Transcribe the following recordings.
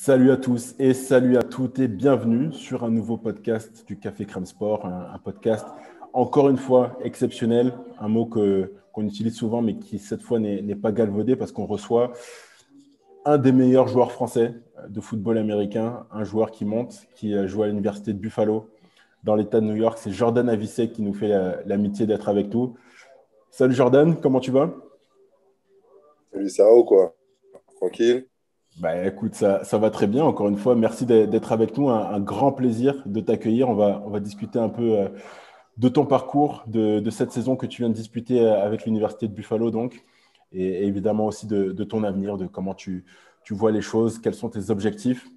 Salut à tous et salut à toutes et bienvenue sur un nouveau podcast du Café Crème Sport, un podcast encore une fois exceptionnel, un mot qu'on utilise souvent mais qui cette fois n'est pas galvaudé parce qu'on reçoit un des meilleurs joueurs français de football américain, un joueur qui monte, qui joue à l'université de Buffalo dans l'État de New York. C'est Jordan Havlicek qui nous fait l'amitié d'être avec nous. Salut Jordan, comment tu vas? Salut, ça va ou quoi? Tranquille? Bah, écoute, ça va très bien. Encore une fois, merci d'être avec nous. Un grand plaisir de t'accueillir. On va discuter un peu de ton parcours, de cette saison que tu viens de disputer avec l'Université de Buffalo, donc, et évidemment aussi de ton avenir, de comment tu vois les choses, quels sont tes objectifs.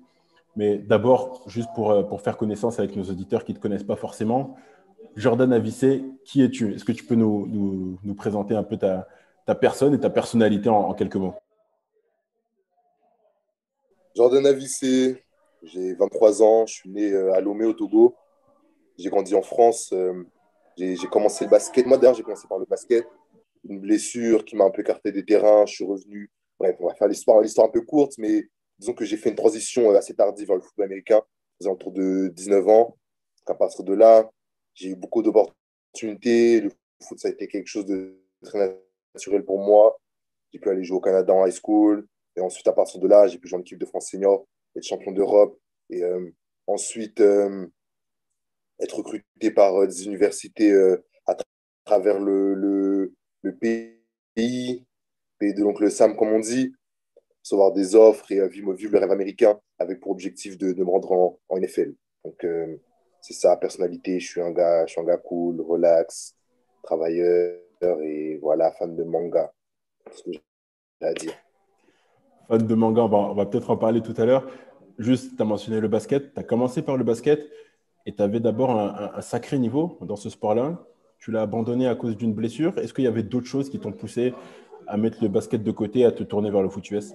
Mais d'abord, juste pour faire connaissance avec nos auditeurs qui ne te connaissent pas forcément, Jordan Havlicek, qui es-tu? Est-ce que tu peux nous présenter un peu ta personne et ta personnalité en quelques mots? Jordan Avicé, j'ai 23 ans, je suis né à Lomé au Togo. J'ai grandi en France. J'ai commencé le basket. Moi, d'ailleurs, j'ai commencé par le basket. Une blessure qui m'a un peu écarté des terrains. Je suis revenu. Bref, on va faire l'histoire un peu courte, mais disons que j'ai fait une transition assez tardive vers le football américain, autour de 19 ans. À partir de là, j'ai eu beaucoup d'opportunités. Le foot, ça a été quelque chose de très naturel pour moi. J'ai pu aller jouer au Canada en high school. Et ensuite, à partir de là, j'ai pu jouer en équipe de France senior, être champion d'Europe. Et ensuite, être recruté par des universités à travers le pays, pays de l'oncle Sam, comme on dit, recevoir des offres et vivre le rêve américain avec pour objectif de me rendre en NFL. Donc, c'est ça, personnalité. Je suis un gars cool, relax, travailleur et voilà, fan de manga. C'est ce que j'ai à dire. Fan de manga, on va peut-être en parler tout à l'heure. Juste, tu as mentionné le basket. Tu as commencé par le basket et tu avais d'abord un sacré niveau dans ce sport-là. Tu l'as abandonné à cause d'une blessure. Est-ce qu'il y avait d'autres choses qui t'ont poussé à mettre le basket de côté et à te tourner vers le foot US?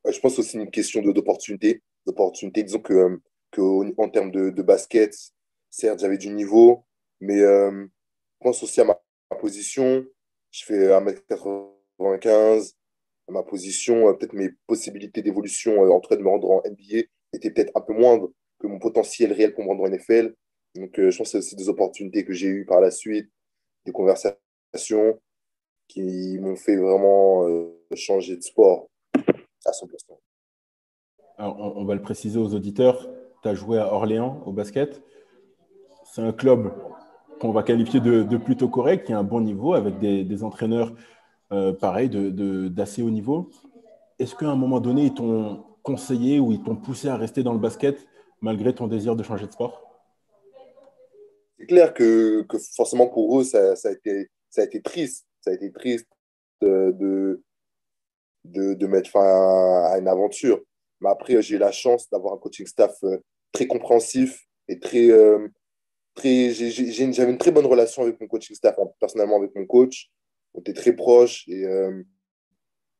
Je pense aussi une question d'opportunité. D'opportunité, disons en termes de basket, certes, j'avais du niveau, mais je pense aussi à ma position. Je fais 1m95. À ma position, peut-être mes possibilités d'évolution en train de me rendre en NBA étaient peut-être un peu moindres que mon potentiel réel pour me rendre en NFL. Donc, je pense que c'est aussi des opportunités que j'ai eues par la suite, des conversations qui m'ont fait vraiment changer de sport à 100%. Alors, on va le préciser aux auditeurs. Tu as joué à Orléans au basket. C'est un club qu'on va qualifier de plutôt correct, qui a un bon niveau, avec des entraîneurs pareils, d'assez haut niveau. Est-ce qu'à un moment donné, ils t'ont conseillé ou ils t'ont poussé à rester dans le basket malgré ton désir de changer de sport? C'est clair que forcément pour eux, ça a été triste. Ça a été triste de, de, de mettre fin à une aventure. Mais après, j'ai eu la chance d'avoir un coaching staff très compréhensif et j'avais une très bonne relation avec mon coaching staff, hein, personnellement avec mon coach. On était très proches et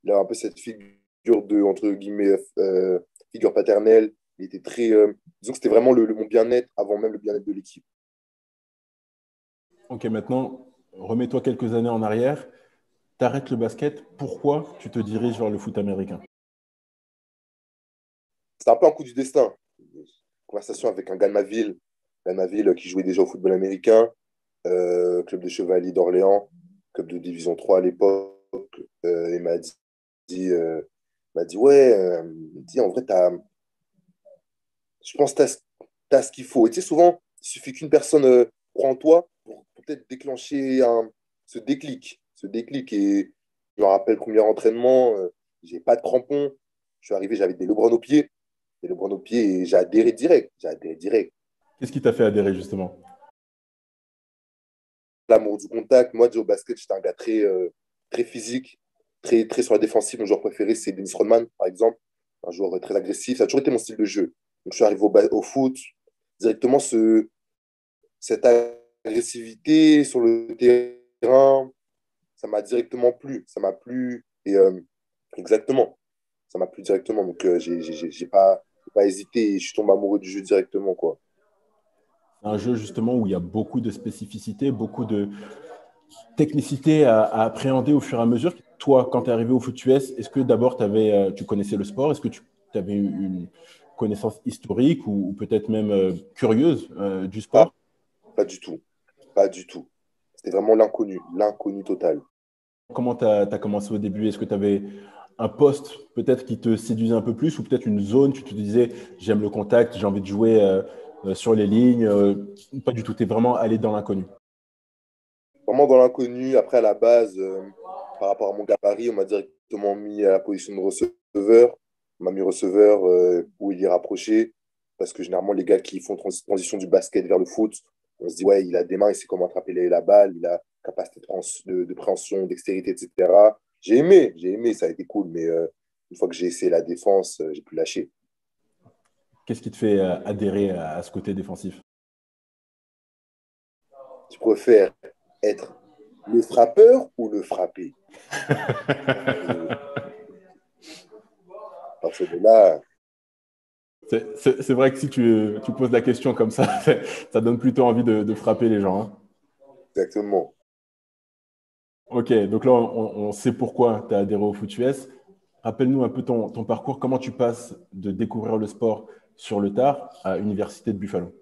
il a un peu cette figure entre guillemets, figure paternelle. Il était disons que c'était vraiment mon bien-être avant même le bien-être de l'équipe. Ok, maintenant, remets-toi quelques années en arrière. Tu arrêtes le basket. Pourquoi tu te diriges vers le foot américain? C'était un peu un coup du destin. Conversation avec un gars de ma ville qui jouait déjà au football américain, club de Chevalier d'Orléans, club de Division 3 à l'époque. Il dit, euh, m'a dit ouais, il dit, en vrai, je pense que tu as ce qu'il faut. Et tu sais, souvent, il suffit qu'une personne croit en toi pour peut-être déclencher ce déclic. Ce déclic. Et je me rappelle, premier entraînement, j'ai pas de crampons. Je suis arrivé, j'avais des Lebron aux pieds. Des Lebron aux pieds et j'ai adhéré direct. J'ai adhéré direct. Qu'est-ce qui t'a fait adhérer justement? L'amour du contact. Moi, au basket, j'étais un gars très physique, très sur la défensive. Mon joueur préféré, c'est Dennis Rodman, par exemple. Un joueur très agressif. Ça a toujours été mon style de jeu. Donc, je suis arrivé au foot. Directement, cette agressivité sur le terrain, ça m'a directement plu. Ça m'a plu. Et exactement, ça m'a plu directement. Donc, j'ai pas hésité et je suis tombé amoureux du jeu directement, quoi. C'est un jeu justement où il y a beaucoup de spécificités, beaucoup de technicité à appréhender au fur et à mesure. toi, quand tu es arrivé au foot US, est-ce que d'abord tu connaissais le sport? Est-ce que tu avais une connaissance historique ou peut-être même curieuse du Pas, sport? pas du tout. Pas du tout. C'était vraiment l'inconnu total. Comment tu as commencé au début? Est-ce que tu avais un poste peut-être qui te séduisait un peu plus ou peut-être une zone, tu te disais j'aime le contact, j'ai envie de jouer sur les lignes? Pas du tout, tu es vraiment allé dans l'inconnu. Vraiment dans l'inconnu. Après, à la base, par rapport à mon gabarit, on m'a directement mis à la position de receveur. On m'a mis receveur où il est rapproché. Parce que généralement, les gars qui font transition du basket vers le foot, on se dit, ouais, il a des mains, il sait comment attraper la balle, il a capacité de préhension, dextérité, etc. J'ai aimé, ça a été cool. Mais une fois que j'ai essayé la défense, j'ai pu lâcher. Qu'est-ce qui te fait adhérer à ce côté défensif? Tu préfères être le frappeur ou le frappé? Et à partir de là, C'est vrai que si tu poses la question comme ça, ça donne plutôt envie de frapper les gens, hein. exactement. Ok, donc là, on sait pourquoi tu as adhéré au Foot US. Rappelle-nous un peu ton parcours, comment tu passes de découvrir le sport sur le tard à l'Université de Buffalo.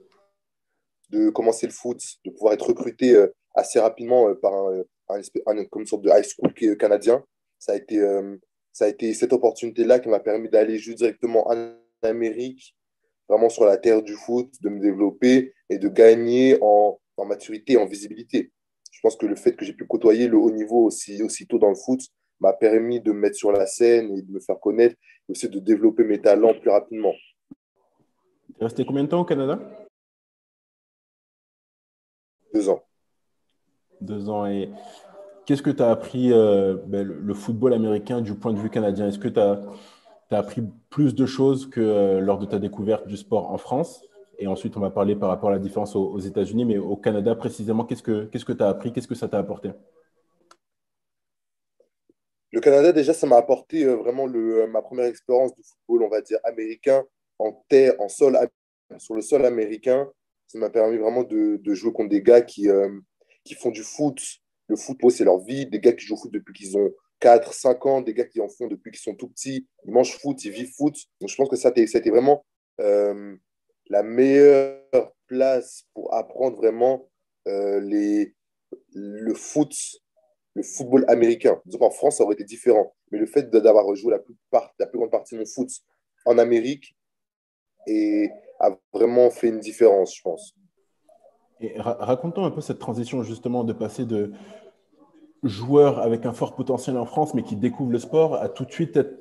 De commencer le foot, de pouvoir être recruté assez rapidement par comme une sorte de high school canadien. Ça a été, euh, ça a été cette opportunité-là qui m'a permis d'aller juste directement en Amérique, vraiment sur la terre du foot, de me développer et de gagner en maturité, en visibilité. Je pense que le fait que j'ai pu côtoyer le haut niveau aussi tôt dans le foot m'a permis de me mettre sur la scène et de me faire connaître, et aussi de développer mes talents plus rapidement. Tu es resté combien de temps au Canada? 2 ans. 2 ans. Et qu'est-ce que tu as appris le football américain du point de vue canadien? Est-ce que tu as appris plus de choses que lors de ta découverte du sport en France? Et ensuite, on va parler par rapport à la différence aux États-Unis, mais au Canada précisément, qu'est-ce que tu as appris? Qu'est-ce que ça t'a apporté? Le Canada, déjà, ça m'a apporté vraiment ma première expérience de football, on va dire, américain, en terre, sur le sol américain. Ça m'a permis vraiment de jouer contre des gars qui font du foot. Le football, c'est leur vie. Des gars qui jouent au foot depuis qu'ils ont 4 5 ans, des gars qui en font depuis qu'ils sont tout petits. Ils mangent foot, ils vivent foot. Donc, je pense que ça a été vraiment euh, la meilleure place pour apprendre vraiment le foot le football américain. Donc en France, ça aurait été différent. Mais le fait d'avoir joué la plus grande partie de mon foot en Amérique a vraiment fait une différence, je pense. Et raconte-nous un peu cette transition justement de passer de joueur avec un fort potentiel en France, mais qui découvre le sport, à tout de suite être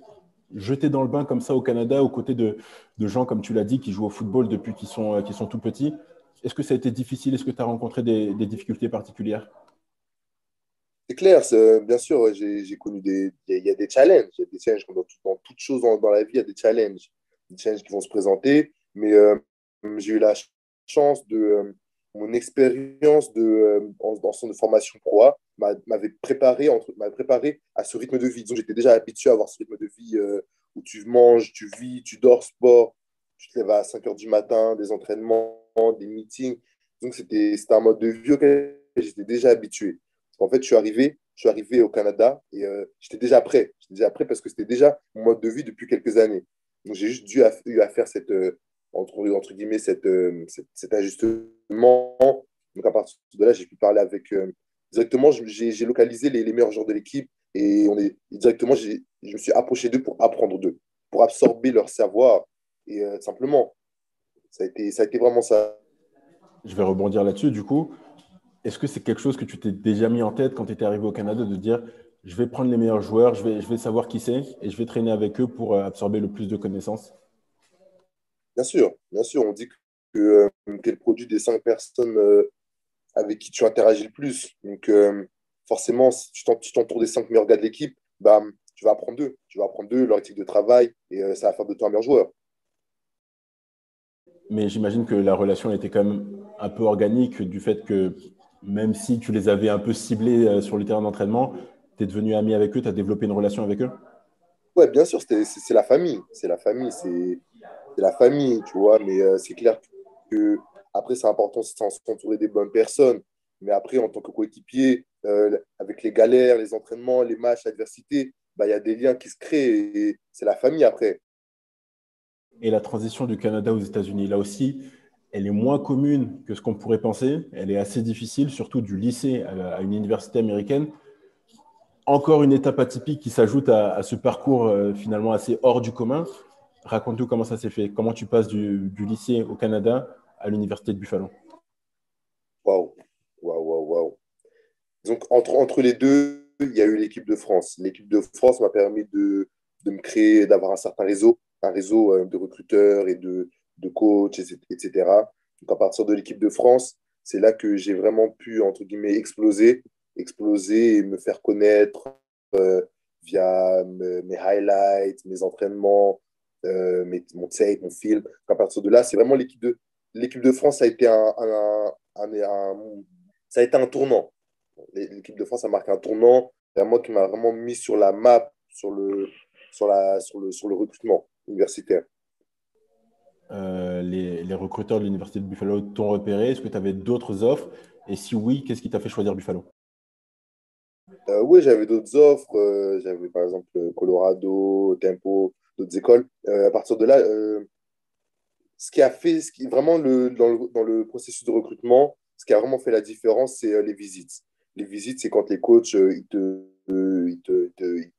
jeté dans le bain comme ça au Canada, aux côtés de gens, comme tu l'as dit, qui jouent au football depuis qu'ils sont tout petits. Est-ce que ça a été difficile? Est-ce que tu as rencontré des difficultés particulières? C'est clair, bien sûr, ouais, j'ai connu il y a des challenges. Il y a des challenges comme dans toute chose dans la vie, il y a des challenges. Des challenges qui vont se présenter. Mais j'ai eu la chance mon expérience en centre de formation pro A m'avait préparé à ce rythme de vie. Donc, j'étais déjà habitué à avoir ce rythme de vie où tu manges, tu vis, tu dors sport, tu te lèves à 5 heures du matin, des entraînements, des meetings. Donc, c'était un mode de vie auquel j'étais déjà habitué. En fait, je suis arrivé au Canada et j'étais déjà prêt. J'étais déjà prêt parce que c'était déjà mon mode de vie depuis quelques années. Donc, j'ai juste eu à faire entre guillemets, cet ajustement. Donc, à partir de là, j'ai pu parler avec directement, j'ai localisé les meilleurs joueurs de l'équipe et directement, je me suis approché d'eux pour apprendre d'eux, pour absorber leur savoir. Et simplement, ça a été vraiment ça. Je vais rebondir là-dessus. Du coup, est-ce que c'est quelque chose que tu t'es déjà mis en tête quand tu étais arrivé au Canada de dire je vais prendre les meilleurs joueurs, je vais savoir qui c'est et je vais traîner avec eux pour absorber le plus de connaissances? Bien sûr, on dit que tu es le produit des 5 personnes avec qui tu interagis le plus. Donc, forcément, si tu t'entoures des 5 meilleurs gars de l'équipe, bah, tu vas apprendre d'eux. Tu vas apprendre d'eux, leur éthique de travail, et ça va faire de toi un meilleur joueur. Mais j'imagine que la relation était quand même un peu organique du fait que même si tu les avais un peu ciblés sur le terrain d'entraînement, tu es devenu ami avec eux, tu as développé une relation avec eux. Ouais, bien sûr, c'est la famille. C'est la famille, tu vois. Mais c'est clair que après, c'est important de s'entourer des bonnes personnes. Mais après, en tant que coéquipier, avec les galères, les entraînements, les matchs, l'adversité, bah, il y a des liens qui se créent et c'est la famille après. Et la transition du Canada aux États-Unis, là aussi, elle est moins commune que ce qu'on pourrait penser. Elle est assez difficile, surtout du lycée à une université américaine. Encore une étape atypique qui s'ajoute à ce parcours finalement assez hors du commun. Raconte-nous comment ça s'est fait. Comment tu passes du lycée au Canada à l'université de Buffalo. Waouh, waouh, waouh, waouh. Donc, entre les deux, il y a eu l'équipe de France. L'équipe de France m'a permis de me créer, d'avoir un réseau de recruteurs et de coachs, etc. Donc, à partir de l'équipe de France, c'est là que j'ai vraiment pu, entre guillemets, exploser et me faire connaître via mes highlights, mes entraînements, mon tape, mon film. Donc, à partir de là, c'est vraiment l'équipe de France, ça a été ça a été un tournant. L'équipe de France a marqué un tournant, moi qui m'a vraiment mis sur la map, sur le recrutement universitaire. Les recruteurs de l'université de Buffalo t'ont repéré. Est-ce que tu avais d'autres offres? Et si oui, qu'est-ce qui t'a fait choisir Buffalo? Oui, j'avais d'autres offres. J'avais par exemple Colorado, Tempo, d'autres écoles. À partir de là, vraiment dans le processus de recrutement, ce qui a vraiment fait la différence, c'est les visites. Les visites, c'est quand les coachs ils te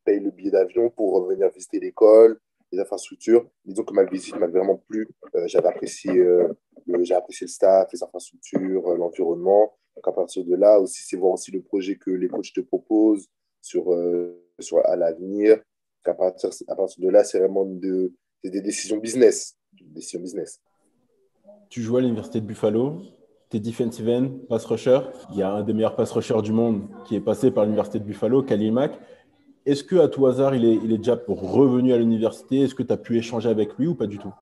payent le billet d'avion pour venir visiter l'école, les infrastructures. Disons que ma visite m'a vraiment plu. J'ai apprécié le staff, les infrastructures, l'environnement. Donc à partir de là, aussi, c'est voir aussi le projet que les coachs te proposent à l'avenir. À partir de là, c'est vraiment c'est des décisions business. Décisions business. Tu joues à l'université de Buffalo, tu es defensive end, pass rusher. Il y a un des meilleurs pass rushers du monde qui est passé par l'université de Buffalo, Khalil Mack. Est-ce qu'à tout hasard, il est déjà revenu à l'université? Est-ce que tu as pu échanger avec lui ou pas du tout?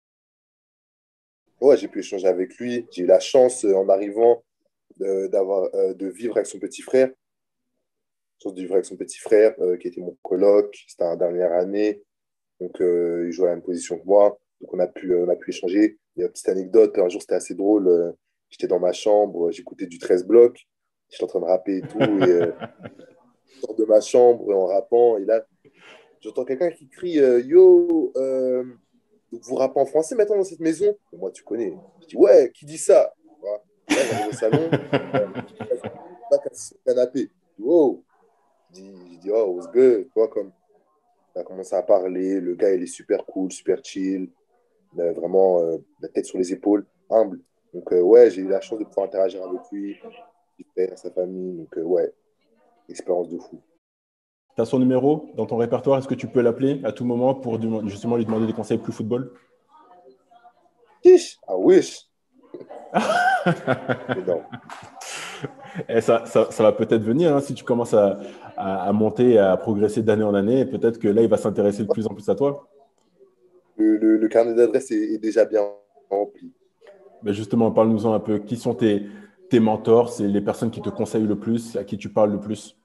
Ouais, j'ai pu échanger avec lui. J'ai eu la chance, en arrivant, de vivre avec son petit frère. Chance de vivre avec son petit frère, qui était mon coloc. C'était en dernière année. Donc, il jouait à la même position que moi. Donc, on a pu échanger. Il y a une petite anecdote. Un jour, c'était assez drôle. J'étais dans ma chambre, j'écoutais du 13 blocs. J'étais en train de rapper et tout. Et je sors de ma chambre en rappant. Et là, j'entends quelqu'un qui crie Yo, donc vous rappez en français maintenant dans cette maison? Et moi, tu connais. Je dis Ouais, qui dit ça? Voilà. Là, j'arrive au salon. Pas sur le canapé. Je dis, Wow. Je dis Oh, what's good? Tu vois, comme on a commencé à parler. Le gars, il est super cool, super chill. Il a vraiment la tête sur les épaules, humble. Donc, ouais, j'ai eu la chance de pouvoir interagir avec lui, son père, sa famille. Donc, ouais, expérience de fou. Tu as son numéro dans ton répertoire. Est-ce que tu peux l'appeler à tout moment pour justement lui demander des conseils plus football? Chiche, I wish. Mais non. Et ça va peut-être venir hein, si tu commences à monter, à progresser d'année en année. Peut-être que là, il va s'intéresser de plus en plus à toi. Le carnet d'adresse est déjà bien rempli. Mais justement, parle-nous-en un peu. Qui sont tes mentors? C'est les personnes qui te conseillent le plus, à qui tu parles le plus?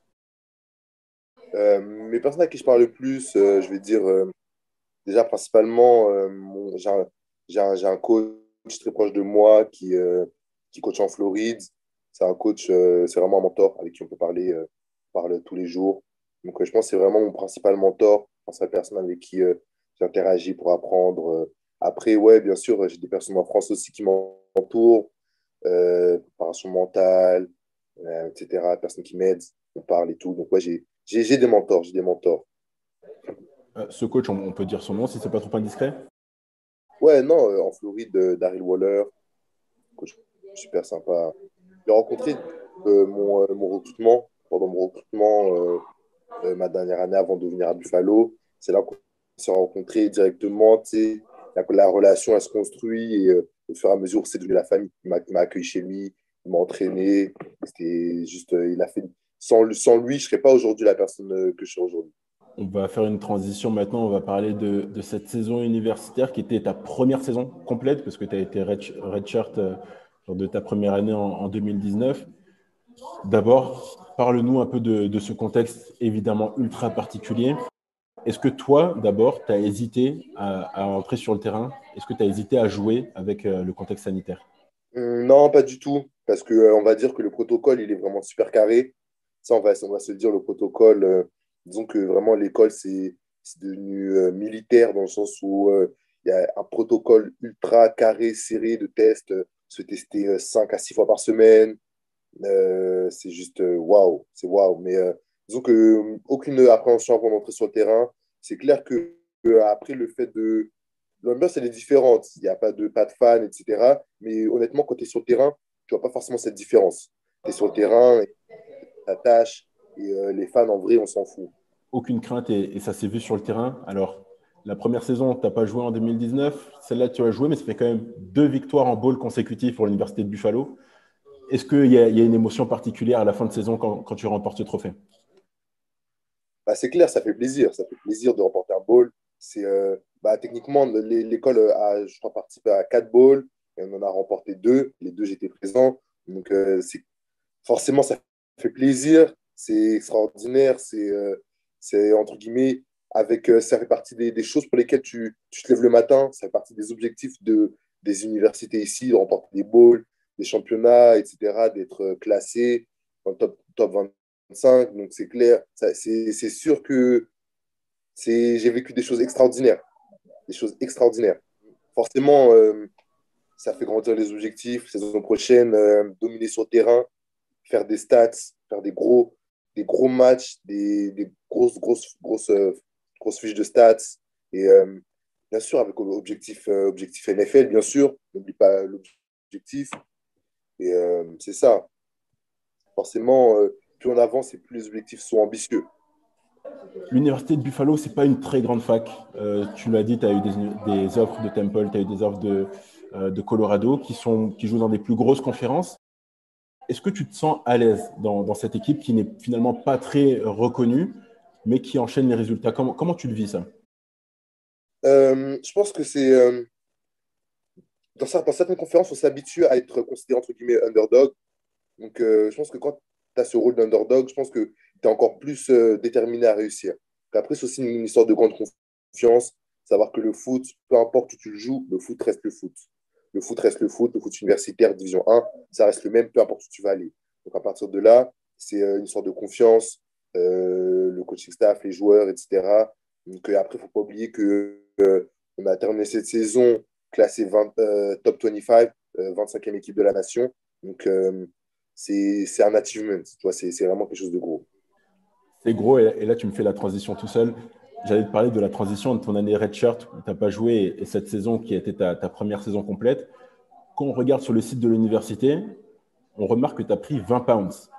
Mes personnes à qui je parle le plus, je vais dire déjà principalement, j'ai un coach très proche de moi qui coach en Floride. C'est un coach, c'est vraiment un mentor avec qui on peut parler, on parle tous les jours. Donc, je pense que c'est vraiment mon principal mentor, c'est la personne avec qui j'interagis pour apprendre. Après, ouais, bien sûr, j'ai des personnes en France aussi qui m'entourent, préparation mentale, etc. Personnes qui m'aident, on parle et tout. Donc, ouais, j'ai des mentors, j'ai des mentors. Ce coach, on peut dire son nom si c'est pas trop indiscret. Ouais, non, en Floride, Daryl Waller, coach super sympa. J'ai rencontré mon recrutement, pendant mon recrutement, ma dernière année avant de venir à Buffalo. C'est là qu'on s'est rencontrés directement. Tu sais, la relation, elle se construit et au fur et à mesure, c'est devenu la famille. Il m'a accueilli chez lui, il m'a entraîné. C'était juste, il a fait. Sans lui, je ne serais pas aujourd'hui la personne que je suis aujourd'hui. On va faire une transition maintenant. On va parler de cette saison universitaire qui était ta première saison complète parce que tu as été redshirt lors de ta première année en 2019. D'abord, parle-nous un peu de ce contexte évidemment ultra particulier. Est-ce que toi, d'abord, tu as hésité à entrer sur le terrain? Est-ce que tu as hésité à jouer avec le contexte sanitaire? Non, pas du tout. Parce que on va dire que le protocole, il est vraiment super carré. Ça, on va se le dire, le protocole. Disons que vraiment, l'école, c'est devenu militaire dans le sens où il y a un protocole ultra carré, serré de tests, se tester 5 à 6 fois par semaine. C'est juste waouh, c'est waouh. Mais disons que aucune appréhension avant d'entrer sur le terrain. C'est clair que après le fait de l'ambiance, elle est différente. Il n'y a pas de fans, etc. Mais honnêtement, quand tu es sur le terrain, tu vois pas forcément cette différence. Tu es sur le terrain, tu t'attaches, et les fans, en vrai, on s'en fout. Aucune crainte et ça s'est vu sur le terrain. Alors, la première saison, tu n'as pas joué en 2019. Celle-là, tu as joué, mais ça fait quand même 2 victoires en bowl consécutives pour l'Université de Buffalo. Est-ce qu'il y a une émotion particulière à la fin de saison quand tu remportes ce trophée? Bah, c'est clair, ça fait plaisir. Ça fait plaisir de remporter un bowl. Techniquement, l'école a, je crois, participé à 4 bowls et on en a remporté 2. Les 2, j'étais présent. Donc, forcément, ça fait plaisir. C'est extraordinaire. C'est entre guillemets, ça fait partie des choses pour lesquelles tu te lèves le matin. Ça fait partie des objectifs des universités ici, de remporter des bowls, des championnats, etc., d'être classé dans le top 25. Donc, c'est clair. C'est sûr que j'ai vécu des choses extraordinaires. Des choses extraordinaires. Forcément, ça fait grandir les objectifs. Saison prochaine, dominer sur le terrain, faire des stats, faire des gros matchs, des grosses fiches de stats. Et bien sûr, avec objectif NFL, bien sûr. N'oublie pas l'objectif. Et c'est ça. Forcément, plus on avance et plus les objectifs sont ambitieux. L'Université de Buffalo, ce n'est pas une très grande fac. Tu l'as dit, tu as eu des offres de Temple, tu as eu des offres de Colorado qui jouent dans des plus grosses conférences. Est-ce que tu te sens à l'aise dans cette équipe qui n'est finalement pas très reconnue, mais qui enchaîne les résultats? Comment tu le vis, ça? Je pense que dans certaines conférences, on s'habitue à être considéré entre guillemets underdog. Donc, je pense que quand tu as ce rôle d'underdog, je pense que tu es encore plus déterminé à réussir. Après, c'est aussi une histoire de grande confiance. Savoir que le foot, peu importe où tu le joues, le foot reste le foot. Le foot reste le foot, le foot universitaire, division 1, ça reste le même, peu importe où tu vas aller. Donc, à partir de là, c'est une histoire de confiance, le coaching staff, les joueurs, etc. Donc, après, il ne faut pas oublier que on a terminé cette saison classé top 25, 25e équipe de la nation. Donc, c'est un achievement. Tu vois, c'est vraiment quelque chose de gros. C'est gros, et là, tu me fais la transition tout seul. J'allais te parler de la transition de ton année redshirt où tu n'as pas joué et cette saison qui a été ta première saison complète. Quand on regarde sur le site de l'université, on remarque que tu as pris 20 pounds.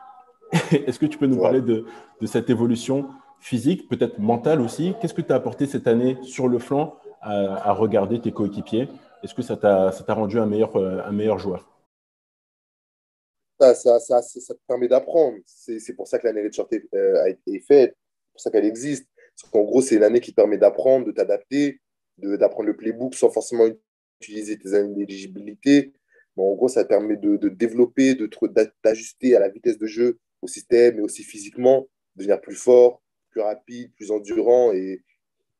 Est-ce que tu peux nous Ouais. parler de cette évolution physique, peut-être mentale aussi? Qu'est-ce que tu as apporté cette année sur le flanc à regarder tes coéquipiers? Est-ce que ça t'a rendu un meilleur joueur? Ça te permet d'apprendre. C'est pour ça que l'année redshirt a été faite, c'est pour ça qu'elle existe. En gros, c'est l'année qui te permet d'apprendre, de t'adapter, d'apprendre le playbook sans forcément utiliser tes années d'éligibilité. Bon, en gros, ça te permet de développer, d'ajuster à la vitesse de jeu, au système, et aussi physiquement, devenir plus fort, plus rapide, plus endurant et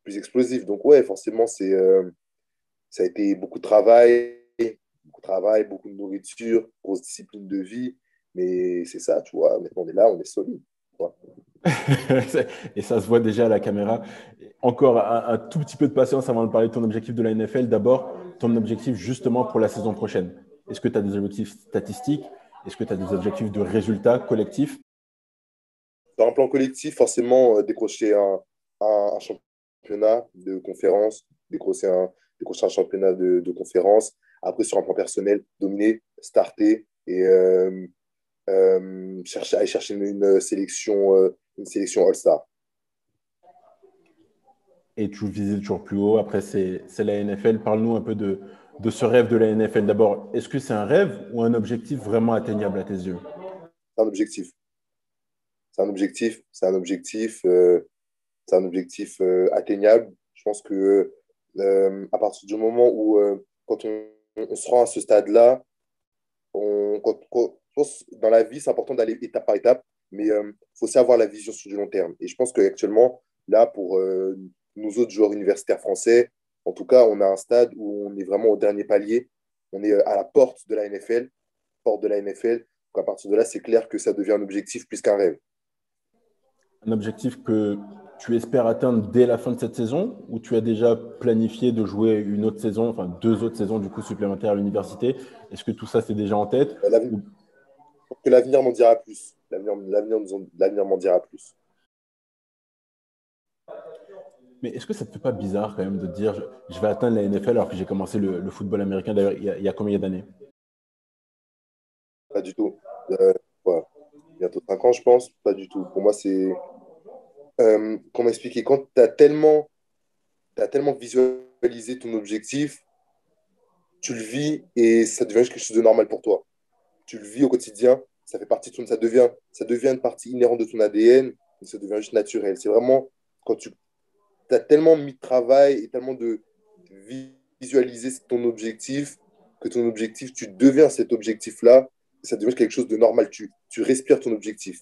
plus explosif. Donc, ouais, forcément, ça a été beaucoup de travail, beaucoup de nourriture, grosse discipline de vie. Mais c'est ça, tu vois. Maintenant, on est là, on est solide. Ouais. Et ça se voit déjà à la caméra. Encore un tout petit peu de patience avant de parler de ton objectif de la NFL. D'abord, ton objectif justement pour la saison prochaine. Est-ce que tu as des objectifs statistiques? Est-ce que tu as des objectifs de résultats collectifs? Dans un plan collectif, forcément, décrocher un championnat de conférence, décrocher un championnat de conférence. Après, sur un plan personnel, dominer, starter et aller chercher une sélection All-Star. Et tu visais toujours plus haut. Après, c'est la NFL. Parle-nous un peu de ce rêve de la NFL. D'abord, est-ce que c'est un rêve ou un objectif vraiment atteignable à tes yeux? C'est un objectif. C'est un objectif atteignable. Je pense que à partir du moment où, quand on se rend à ce stade-là, je pense dans la vie, c'est important d'aller étape par étape, mais il faut aussi avoir la vision sur du long terme. Et je pense qu'actuellement, là, pour nous autres joueurs universitaires français, en tout cas, on a un stade où on est vraiment au dernier palier. On est à la porte de la NFL. Donc à partir de là, c'est clair que ça devient un objectif plus qu'un rêve. Un objectif que tu espères atteindre dès la fin de cette saison ou tu as déjà planifié de jouer une autre saison, enfin 2 autres saisons du coup supplémentaires à l'université? Est-ce que tout ça c'est déjà en tête? Je Ou- pense que l'avenir m'en dira plus. L'avenir m'en dira plus. Mais est-ce que ça ne te fait pas bizarre quand même de te dire je vais atteindre la NFL alors que j'ai commencé le football américain d'ailleurs il y a combien d'années? Pas du tout. Ouais, bientôt 5 ans, je pense. Pas du tout. Pour moi, c'est. Comment expliquer? Quand t'as tellement visualisé ton objectif, tu le vis et ça devient juste quelque chose de normal pour toi. Tu le vis au quotidien, ça fait partie de ton, ça devient une partie inhérente de ton ADN, et ça devient juste naturel. C'est vraiment quand tu as tellement mis de travail et tellement de visualiser ton objectif, que ton objectif, tu deviens cet objectif-là, et ça devient quelque chose de normal. Tu respires ton objectif.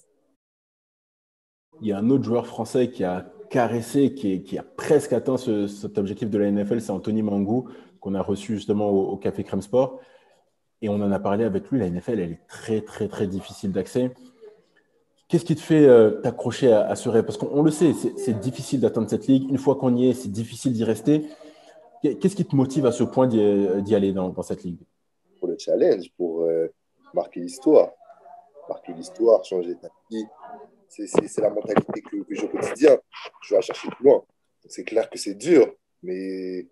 Il y a un autre joueur français qui a caressé, qui a presque atteint cet objectif de la NFL, c'est Anthony Mangou, qu'on a reçu justement au Café Crème Sport. Et on en a parlé avec lui, la NFL, elle est très, très, très difficile d'accès. Qu'est-ce qui te fait t'accrocher à ce rêve? Parce qu'on le sait, c'est difficile d'atteindre cette ligue. Une fois qu'on y est, c'est difficile d'y rester. Qu'est-ce qui te motive à ce point d'y aller dans cette ligue? Pour le challenge, pour marquer l'histoire. Marquer l'histoire, changer ta vie. C'est la mentalité que j'ai au quotidien. Je vais la chercher plus loin. C'est clair que c'est dur, mais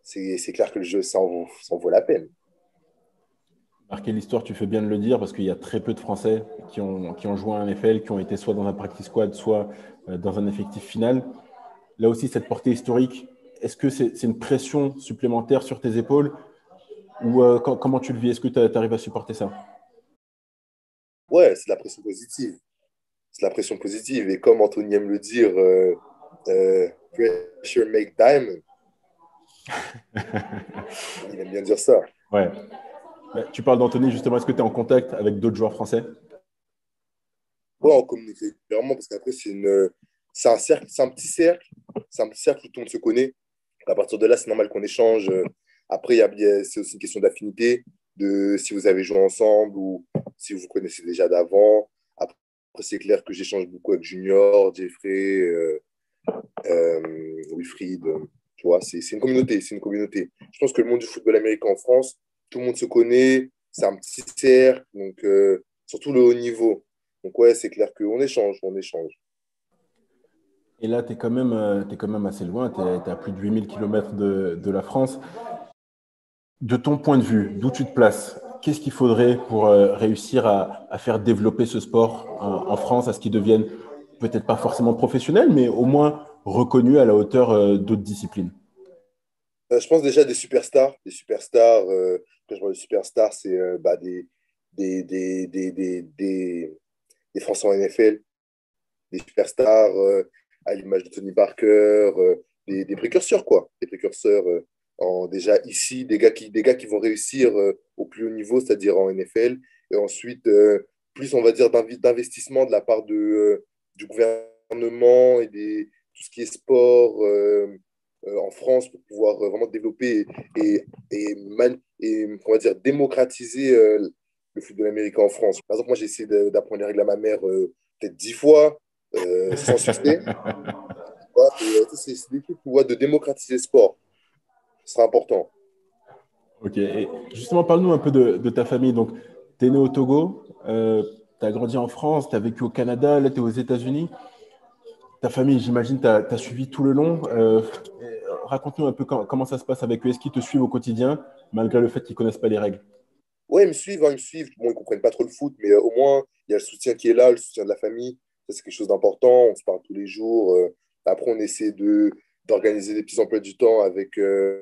c'est clair que le jeu, ça en vaut la peine. Marquer l'histoire, tu fais bien de le dire, parce qu'il y a très peu de Français qui ont joué à un NFL, qui ont été soit dans un practice squad, soit dans un effectif final. Là aussi, cette portée historique, est-ce que c'est une pression supplémentaire sur tes épaules ou comment tu le vis? Est-ce que tu arrives à supporter ça? Ouais, c'est de la pression positive. C'est de la pression positive. Et comme Anthony aime le dire, pressure make diamond. Il aime bien dire ça. Ouais. Tu parles d'Anthony, justement, est-ce que tu es en contact avec d'autres joueurs français? Ouais, on communique régulièrement parce qu'après, c'est un cercle, c'est un petit cercle. C'est un petit cercle où tout le monde se connaît. À partir de là, c'est normal qu'on échange. Après, c'est aussi une question d'affinité, de si vous avez joué ensemble ou si vous vous connaissez déjà d'avant. Après, c'est clair que j'échange beaucoup avec Junior, Jeffrey, Wilfried. Tu vois, c'est une communauté, c'est une communauté. Je pense que le monde du football américain en France, tout le monde se connaît, c'est un petit cercle, donc surtout le haut niveau. Donc ouais, c'est clair qu'on échange, on échange. Et là, t'es quand même assez loin, tu es à plus de 8 000 kilomètres de la France. De ton point de vue, d'où tu te places, qu'est-ce qu'il faudrait pour réussir à faire développer ce sport en France, à ce qu'il devienne peut-être pas forcément professionnel, mais au moins reconnu à la hauteur d'autres disciplines? Je pense déjà des superstars. Des superstars, quand je parle de superstars, c'est des, des, des, des, des, des Français en NFL, des superstars à l'image de Tony Parker, des précurseurs, quoi. Des précurseurs déjà ici, des gars qui vont réussir au plus haut niveau, c'est-à-dire en NFL. Et ensuite, plus, on va dire, d'investissement de la part du gouvernement et tout ce qui est sport en France pour pouvoir vraiment développer et on va dire, démocratiser le football américain en France. Par exemple, moi, j'ai essayé d'apprendre les règles à ma mère peut-être 10 fois, sans succès. Ouais, c'est des trucs de démocratiser le sport. Ce sera important. Ok, et justement, parle-nous un peu de ta famille. Donc, tu es né au Togo, tu as grandi en France, tu as vécu au Canada, là, tu es aux États-Unis. Ta famille, j'imagine, tu as suivi tout le long. Raconte-nous un peu comment ça se passe avec eux. Est-ce qu'ils te suivent au quotidien, malgré le fait qu'ils ne connaissent pas les règles? Ouais, ils me suivent, hein, ils me suivent. Bon, ils ne comprennent pas trop le foot, mais au moins, il y a le soutien qui est là, le soutien de la famille. Ça, c'est quelque chose d'important. On se parle tous les jours. Après, on essaie d'organiser des petits emplois du temps avec, le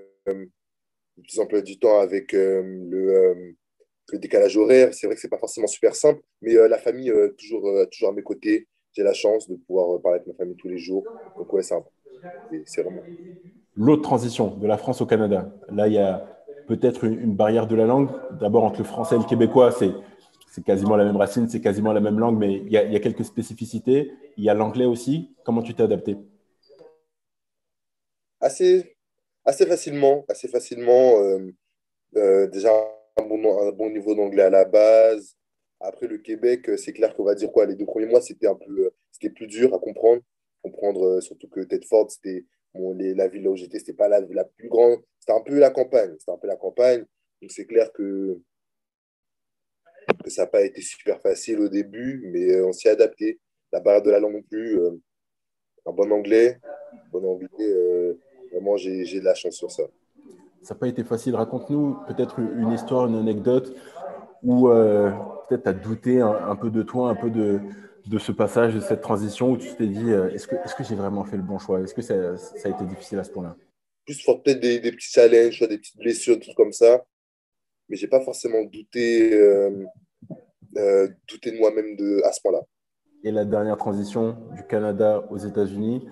décalage horaire. C'est vrai que c'est pas forcément super simple, mais la famille, toujours à mes côtés. J'ai la chance de pouvoir parler avec ma famille tous les jours. Donc, ouais, c'est vraiment. L'autre transition de la France au Canada. Là, il y a peut-être une barrière de la langue. D'abord, entre le français et le québécois, c'est quasiment la même racine, c'est quasiment la même langue, mais il y a quelques spécificités. Il y a l'anglais aussi. Comment tu t'es adapté? Assez, assez facilement, assez facilement. Déjà, un bon niveau d'anglais à la base. Après, le Québec, c'est clair qu'on va dire quoi, les 2 premiers mois, c'était un peu c'était plus dur à comprendre. Comprendre surtout que Tedford, c'était la ville là où j'étais, c'était pas la plus grande. C'était un peu la campagne. C'était un peu la campagne. Donc c'est clair que ça n'a pas été super facile au début, mais on s'y est adapté. La barrière de la langue non plus. Un bon anglais. Bon anglais vraiment, j'ai de la chance sur ça. Ça n'a pas été facile. Raconte-nous peut-être une histoire, une anecdote où peut-être tu as douté un peu de toi, un peu de ce passage, de cette transition où tu t'es dit est-ce que j'ai vraiment fait le bon choix? Est-ce que ça a été difficile à ce point-là? Plus fort peut-être des petits challenges, soit des petites blessures, des trucs comme ça. Mais j'ai pas forcément douté de moi-même à ce point-là. Et la dernière transition du Canada aux États-Unis,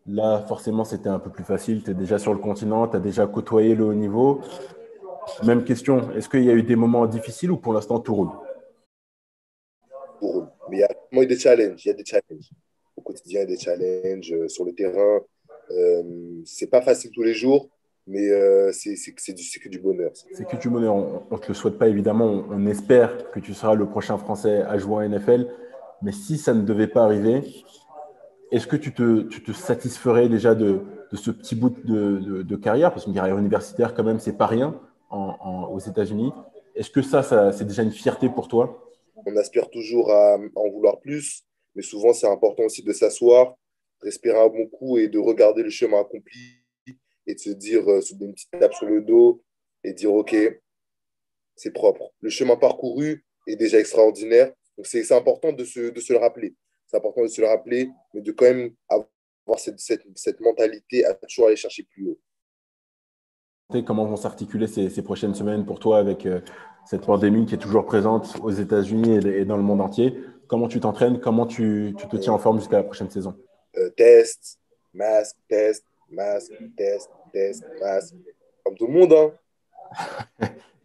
là, forcément, c'était un peu plus facile. Tu es déjà sur le continent, tu as déjà côtoyé le haut niveau. Même question, est-ce qu'il y a eu des moments difficiles ou pour l'instant tout roule? Mais il y a vraiment eu des challenges. Il y a des challenges. Au quotidien, il y a des challenges sur le terrain. C'est pas facile tous les jours, mais c'est que du bonheur. C'est que du bonheur. On ne te le souhaite pas, évidemment. On espère que tu seras le prochain Français à jouer en NFL. Mais si ça ne devait pas arriver, est-ce que tu te satisferais déjà de ce petit bout de carrière? Parce qu'une carrière universitaire, quand même, c'est pas rien aux États-Unis. Est-ce que ça c'est déjà une fierté pour toi? On aspire toujours à en vouloir plus, mais souvent, c'est important aussi de s'asseoir, de respirer un bon coup et de regarder le chemin accompli et de se dire, se donner une petite tape sur le dos et dire, OK, c'est propre. Le chemin parcouru est déjà extraordinaire. Donc, c'est important de se le rappeler. C'est important de se le rappeler, mais de quand même avoir cette mentalité à toujours aller chercher plus haut. Comment vont s'articuler ces prochaines semaines pour toi avec cette pandémie qui est toujours présente aux États-Unis et dans le monde entier? Comment tu t'entraînes? Comment tu te tiens en forme jusqu'à la prochaine saison? Test, masque, test, masque, test, test, masque. Comme tout le monde, hein.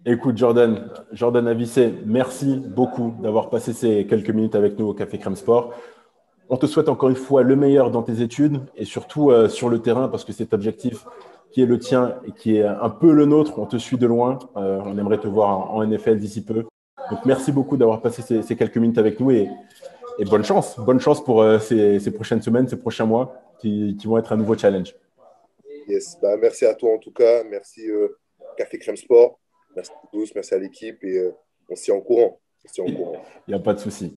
Écoute, Jordan Avicet, merci beaucoup d'avoir passé ces quelques minutes avec nous au Café Crème Sport. On te souhaite encore une fois le meilleur dans tes études et surtout sur le terrain parce que cet objectif qui est le tien et qui est un peu le nôtre, on te suit de loin. On aimerait te voir en NFL d'ici peu. Donc merci beaucoup d'avoir passé ces quelques minutes avec nous et bonne chance. Bonne chance pour ces prochaines semaines, ces prochains mois qui vont être un nouveau challenge. Yes. Bah, merci à toi en tout cas. Merci Café Crème Sport. Merci à tous, merci à l'équipe et on s'y est en courant. On s'y est en Il courant. n'y a pas de souci.